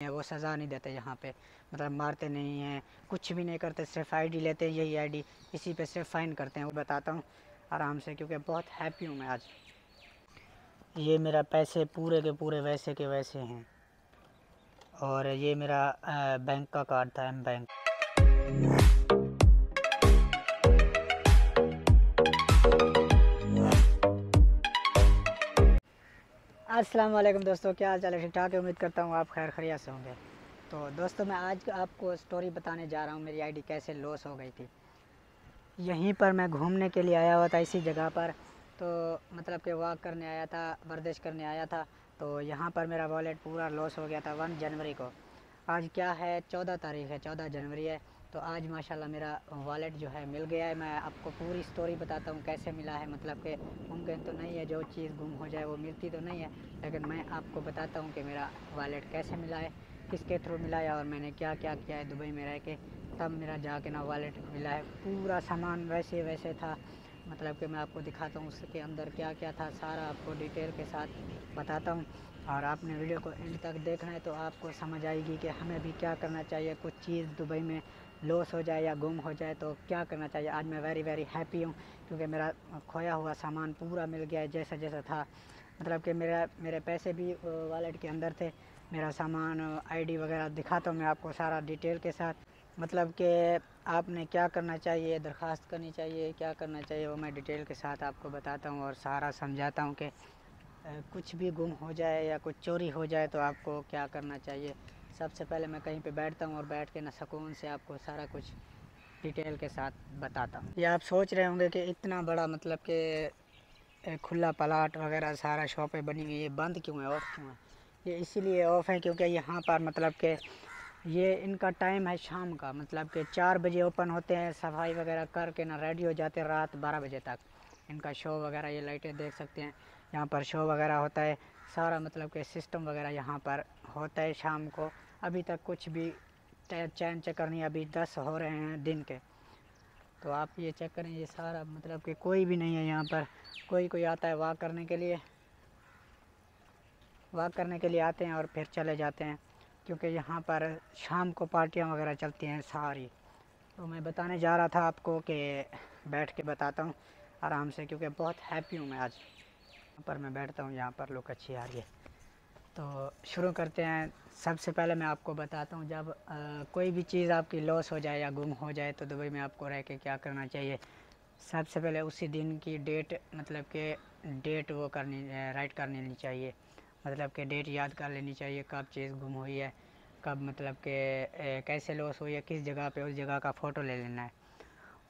है वो सज़ा नहीं देते यहाँ पे, मतलब मारते नहीं हैं, कुछ भी नहीं करते, सिर्फ आईडी लेते हैं, यही आईडी, इसी पे सिर्फ फ़ाइन करते हैं। वो बताता हूँ आराम से, क्योंकि बहुत हैप्पी हूँ मैं आज। ये मेरा पैसे पूरे के पूरे वैसे के वैसे हैं, और ये मेरा बैंक का कार्ड था, एम बैंक। अस्सलाम वालेकुम दोस्तों, क्या हाल चाल है? ठीक ठाक है, उम्मीद करता हूँ आप खैर खैरियत से होंगे। तो दोस्तों, मैं आज आपको स्टोरी बताने जा रहा हूँ, मेरी आईडी कैसे लॉस हो गई थी। यहीं पर मैं घूमने के लिए आया हुआ था, इसी जगह पर, तो मतलब कि वॉक करने आया था, वर्जिश करने आया था। तो यहाँ पर मेरा वॉलेट पूरा लॉस हो गया था 1 जनवरी को। आज क्या है, 14 तारीख़ है, 14 जनवरी है। तो आज माशाल्लाह मेरा वॉलेट जो है मिल गया है। मैं आपको पूरी स्टोरी बताता हूँ कैसे मिला है। मतलब कि मुमकिन तो नहीं है जो चीज़ गुम हो जाए वो मिलती तो नहीं है, लेकिन मैं आपको बताता हूँ कि मेरा वॉलेट कैसे मिला है, किसके थ्रू मिला है, और मैंने क्या क्या किया है दुबई में रह के, तब मेरा जाके ना वॉलेट मिला है। पूरा सामान वैसे वैसे था, मतलब कि मैं आपको दिखाता हूँ उसके अंदर क्या क्या था, सारा आपको डिटेल के साथ बताता हूँ। और आपने वीडियो को एंड तक देखना है तो आपको समझ आएगी कि हमें भी क्या करना चाहिए। कुछ चीज़ दुबई में लॉस हो जाए या गुम हो जाए तो क्या करना चाहिए। आज मैं वेरी हैप्पी हूँ, क्योंकि मेरा खोया हुआ सामान पूरा मिल गया है जैसा जैसा था। मतलब कि मेरे पैसे भी वॉलेट के अंदर थे, मेरा सामान, आईडी वगैरह दिखाता हूँ मैं आपको सारा डिटेल के साथ। मतलब कि आपने क्या करना चाहिए, दरख्वास्त करनी चाहिए, क्या करना चाहिए, वो मैं डिटेल के साथ आपको बताता हूँ और सारा समझाता हूँ कि कुछ भी गुम हो जाए या कुछ चोरी हो जाए तो आपको क्या करना चाहिए। सबसे पहले मैं कहीं पे बैठता हूँ और बैठ के ना सुकून से आपको सारा कुछ डिटेल के साथ बताता हूँ। ये आप सोच रहे होंगे कि इतना बड़ा, मतलब कि खुला प्लाट वगैरह सारा शॉपें बनी हुई है, बंद क्यों है, ऑफ क्यों है? ये इसीलिए ऑफ है क्योंकि यहाँ पर मतलब कि ये इनका टाइम है शाम का, मतलब कि 4 बजे ओपन होते हैं, सफाई वगैरह करके ना रेडी हो जाते हैं रात 12 बजे तक। इनका शो वगैरह, ये लाइटें देख सकते हैं, यहाँ पर शो वगैरह होता है सारा, मतलब कि सिस्टम वगैरह यहाँ पर होता है शाम को। अभी तक कुछ भी चैन चक्कर नहीं, अभी 10 हो रहे हैं दिन के। तो आप ये चेक करें, ये सारा मतलब कि कोई भी नहीं है यहाँ पर। कोई आता है वॉक करने के लिए आते हैं और फिर चले जाते हैं, क्योंकि यहाँ पर शाम को पार्टियाँ वगैरह चलती हैं सारी। तो मैं बताने जा रहा था आपको कि बैठ के बताता हूँ आराम से, क्योंकि बहुत हैप्पी हूँ मैं आज। यहाँ पर मैं बैठता हूँ, यहाँ पर लुक अच्छी आ रही है। तो शुरू करते हैं। सबसे पहले मैं आपको बताता हूँ, जब कोई भी चीज़ आपकी लॉस हो जाए या गुम हो जाए तो दुबई में आपको रह के क्या करना चाहिए। सबसे पहले उसी दिन की डेट, मतलब कि डेट वो करनी, राइट कर लेनी चाहिए। मतलब कि डेट याद कर लेनी चाहिए, कब चीज़ गुम हुई है, कब मतलब कि कैसे लॉस हुई है, किस जगह पे, उस जगह का फ़ोटो ले लेना है।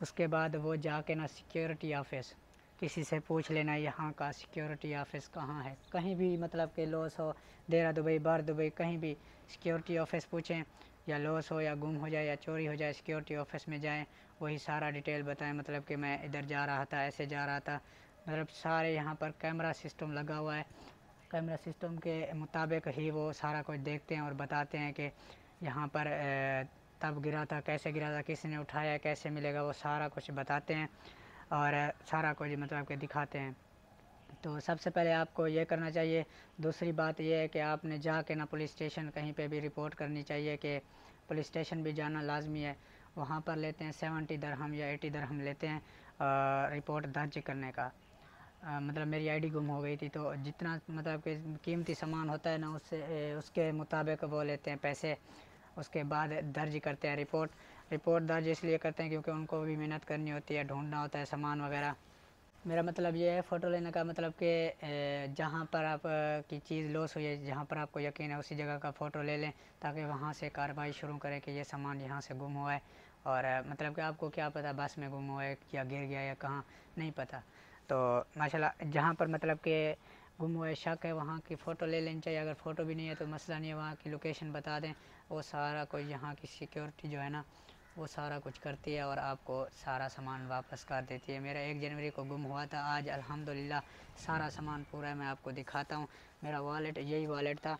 उसके बाद वो जाके ना सिक्योरिटी ऑफिस किसी से पूछ लेना, यहाँ का सिक्योरिटी ऑफिस कहाँ है। कहीं भी मतलब कि लॉस हो, देरा दुबई, बार दुबई, कहीं भी सिक्योरिटी ऑफिस पूछें, या लॉस हो या गुम हो जाए या चोरी हो जाए, सिक्योरिटी ऑफिस में जाएं, वही सारा डिटेल बताएं। मतलब कि मैं इधर जा रहा था, ऐसे जा रहा था, मतलब सारे यहाँ पर कैमरा सिस्टम लगा हुआ है। कैमरा सिस्टम के मुताबिक ही वो सारा कुछ देखते हैं और बताते हैं कि यहाँ पर तब गिरा था, कैसे गिरा था, किसी ने उठाया, कैसे मिलेगा, वो सारा कुछ बताते हैं और सारा कुछ मतलब कि दिखाते हैं। तो सबसे पहले आपको ये करना चाहिए। दूसरी बात ये है कि आपने जाके ना पुलिस स्टेशन कहीं पे भी रिपोर्ट करनी चाहिए, कि पुलिस स्टेशन भी जाना लाजमी है। वहाँ पर लेते हैं 70 दरहम या 80 दरहम लेते हैं रिपोर्ट दर्ज करने का। मतलब मेरी आईडी गुम हो गई थी, तो जितना मतलब कि कीमती सामान होता है ना, उससे उसके मुताबिक वो लेते हैं पैसे। उसके बाद दर्ज करते हैं रिपोर्ट दर्ज इसलिए करते हैं क्योंकि उनको भी मेहनत करनी होती है, ढूंढना होता है सामान वगैरह। मेरा मतलब ये है, फ़ोटो लेने का मतलब कि जहाँ पर आप की चीज़ लॉस हुई है, जहाँ पर आपको यकीन है, उसी जगह का फ़ोटो ले लें, ताकि वहाँ से कार्रवाई शुरू करें कि ये सामान यहाँ से गुम हुआ है। और मतलब कि आपको क्या पता बस में गुम हुआ है या गिर गया या कहाँ, नहीं पता। तो माशाल्लाह जहाँ पर मतलब कि गुम हुआ है, शक है, वहाँ की फ़ोटो ले लेनी चाहिए। अगर फ़ोटो भी नहीं है तो मसला नहीं है, वहाँ की लोकेशन बता दें, वो सारा कुछ यहाँ की सिक्योरिटी जो है ना, वो सारा कुछ करती है और आपको सारा सामान वापस कर देती है। मेरा 1 जनवरी को गुम हुआ था, आज अल्हम्दुलिल्लाह सारा सामान पूरा है। मैं आपको दिखाता हूँ, मेरा वॉलेट यही वॉलेट था,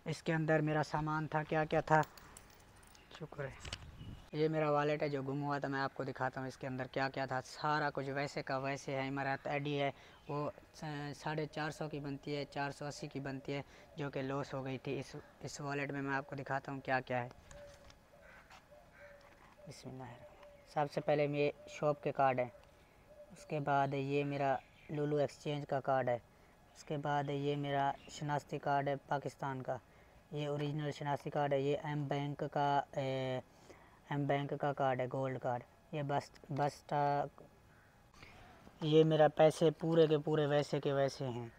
इसके अंदर मेरा सामान था, क्या क्या था, शुक्र है। ये मेरा वॉलेट है जो गुम हुआ था, मैं आपको दिखाता हूँ इसके अंदर क्या क्या था। सारा कुछ वैसे का वैसे है। इमारत आईडी है वो 450 की बनती है, 480 की बनती है, जो कि लॉस हो गई थी। इस वॉलेट में मैं आपको दिखाता हूँ क्या क्या है। बिस्मिल्लाह। सबसे पहले मेरे शॉप के कार्ड है, उसके बाद ये मेरा लुलु एक्सचेंज का कार्ड है, उसके बाद ये मेरा शनाख्ती कार्ड है पाकिस्तान का, ये ओरिजिनल शनाख्ती कार्ड है। ये एम बैंक का कार्ड है, गोल्ड कार्ड। ये बस्ता। ये मेरा पैसे पूरे के पूरे वैसे के वैसे हैं।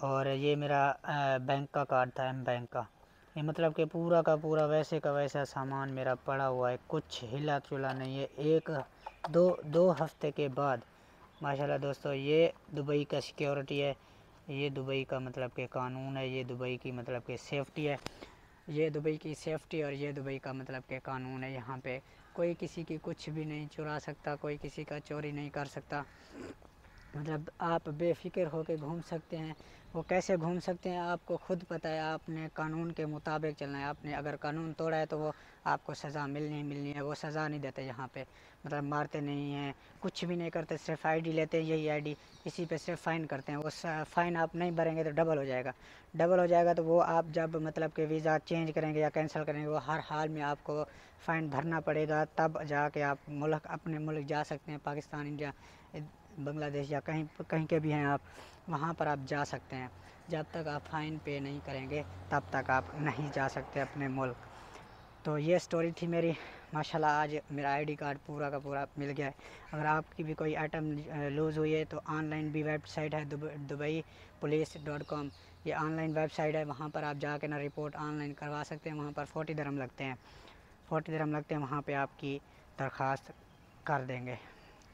और ये मेरा बैंक का कार्ड था, एम बैंक का। ये मतलब कि पूरा का पूरा वैसे का वैसा सामान मेरा पड़ा हुआ है, कुछ हिला चुला नहीं है। एक दो हफ्ते के बाद माशाल्लाह दोस्तों, ये दुबई का सिक्योरिटी है, ये दुबई का मतलब कि कानून है, ये दुबई की मतलब कि सेफ्टी है। ये दुबई की सेफ्टी और ये दुबई का मतलब कि कानून है। यहाँ पे कोई किसी की कुछ भी नहीं चुरा सकता, कोई किसी का चोरी नहीं कर सकता। मतलब आप बेफिक्र होकर घूम सकते हैं। वो कैसे घूम सकते हैं आपको खुद पता है। आपने कानून के मुताबिक चलना है। आपने अगर कानून तोड़ा है तो वो आपको सज़ा मिलनी है। वो सज़ा नहीं देते यहाँ पे, मतलब मारते नहीं हैं, कुछ भी नहीं करते, सिर्फ आईडी लेते हैं। यही आईडी इसी पे सिर्फ फ़ाइन करते हैं। वो फ़ाइन आप नहीं भरेंगे तो डबल हो जाएगा। डबल हो जाएगा तो वो आप जब मतलब कि वीज़ा चेंज करेंगे या कैंसिल करेंगे, वो हर हाल में आपको फ़ाइन भरना पड़ेगा। तब जाके आप अपने मुल्क जा सकते हैं। पाकिस्तान, इंडिया, बांग्लादेश या कहीं कहीं के भी हैं आप, वहाँ पर आप जा सकते हैं। जब तक आप फ़ाइन पे नहीं करेंगे तब तक आप नहीं जा सकते अपने मुल्क। तो ये स्टोरी थी मेरी। माशाल्लाह आज मेरा आईडी कार्ड पूरा का पूरा मिल गया है। अगर आपकी भी कोई आइटम लूज़ हुई है तो ऑनलाइन भी वेबसाइट है dubai-police.com। ये ऑनलाइन वेबसाइट है, वहाँ पर आप जाके ना रिपोर्ट ऑनलाइन करवा सकते हैं। वहाँ पर 40 दिरहम लगते हैं, 40 दिरहम लगते हैं। वहाँ पे आपकी दरख्वास्त कर देंगे।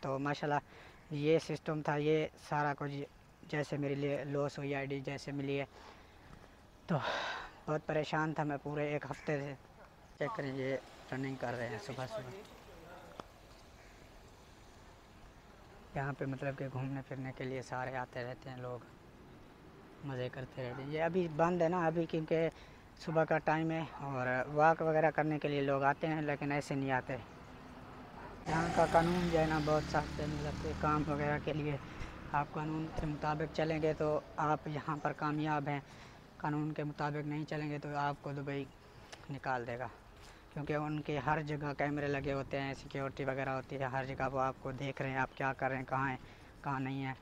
तो माशाल्लाह ये सिस्टम था, ये सारा कुछ जैसे मेरे लिए लॉस हुई आईडी जैसे मिली है। तो बहुत परेशान था मैं पूरे एक हफ्ते से। चेक करें, ये रनिंग कर रहे हैं सुबह सुबह। यहाँ पे मतलब कि घूमने फिरने के लिए सारे आते रहते हैं लोग, मज़े करते रहते हैं। ये अभी बंद है ना अभी, क्योंकि सुबह का टाइम है और वॉक वगैरह करने के लिए लोग आते हैं, लेकिन ऐसे नहीं आते। यहाँ का कानून जो है ना बहुत सख्त है। मतलब कि काम वगैरह के लिए आप कानून के मुताबिक चलेंगे तो आप यहाँ पर कामयाब हैं। कानून के मुताबिक नहीं चलेंगे तो आपको दुबई निकाल देगा, क्योंकि उनके हर जगह कैमरे लगे होते हैं, सिक्योरिटी वगैरह होती है हर जगह। वो आपको देख रहे हैं आप क्या कर रहे हैं, कहाँ हैं कहाँ नहीं है।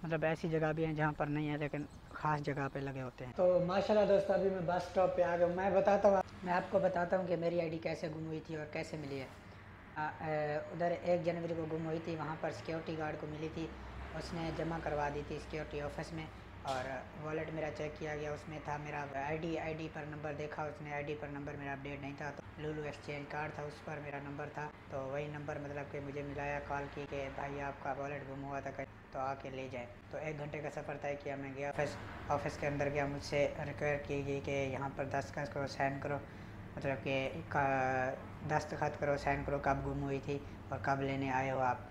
मतलब ऐसी जगह भी हैं जहाँ पर नहीं है, लेकिन ख़ास जगह पे लगे होते हैं। तो माशाल्लाह दोस्तों, अभी मैं बस स्टॉप पे आ गया हूँ। मैं आपको बताता हूँ कि मेरी आईडी कैसे गुम हुई थी और कैसे मिली है। उधर 1 जनवरी को गुम हुई थी। वहाँ पर सिक्योरिटी गार्ड को मिली थी, उसने जमा करवा दी थी सिक्योरिटी ऑफिस में। और वॉलेट मेरा चेक किया गया, उसमें था मेरा आईडी पर नंबर देखा उसने, आईडी पर नंबर मेरा अपडेट नहीं था। तो लुलु एक्सचेंज कार्ड था, उस पर मेरा नंबर था। तो वही नंबर मतलब कि मुझे मिलाया, कॉल की कि भाई आपका वॉलेट गुम हुआ था तो आके ले जाए। तो 1 घंटे का सफ़र तय किया। मैं गया ऑफिस के अंदर गया। मुझसे रिक्वायर की गई कि यहाँ पर दस्तखत करो, साइन करो, मतलब कि दस्तखत करो, साइन करो कब गुम हुई थी और कब लेने आए हो आप।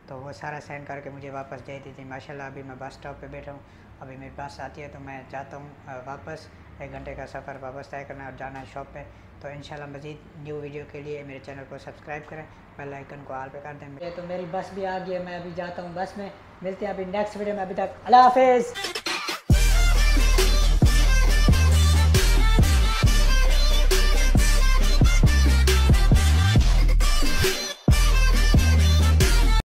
तो वो सारा साइन करके मुझे वापस दे दी थी। माशाल्लाह अभी मैं बस स्टॉप पे बैठा हूँ। अभी मेरी बस आती है तो मैं जाता हूँ वापस। 1 घंटे का सफ़र वापस तय करना है और जाना है शॉप पे। तो इंशाल्लाह मज़ीद न्यू वीडियो के लिए मेरे चैनल को सब्सक्राइब करें, बेल आइकन को ऑल पे कर दें। तो मेरी बस भी आ गई है, मैं अभी जाता हूँ बस में। मिलते हैं अभी नेक्स्ट वीडियो में। अभी तक अल्लाह हाफिज़।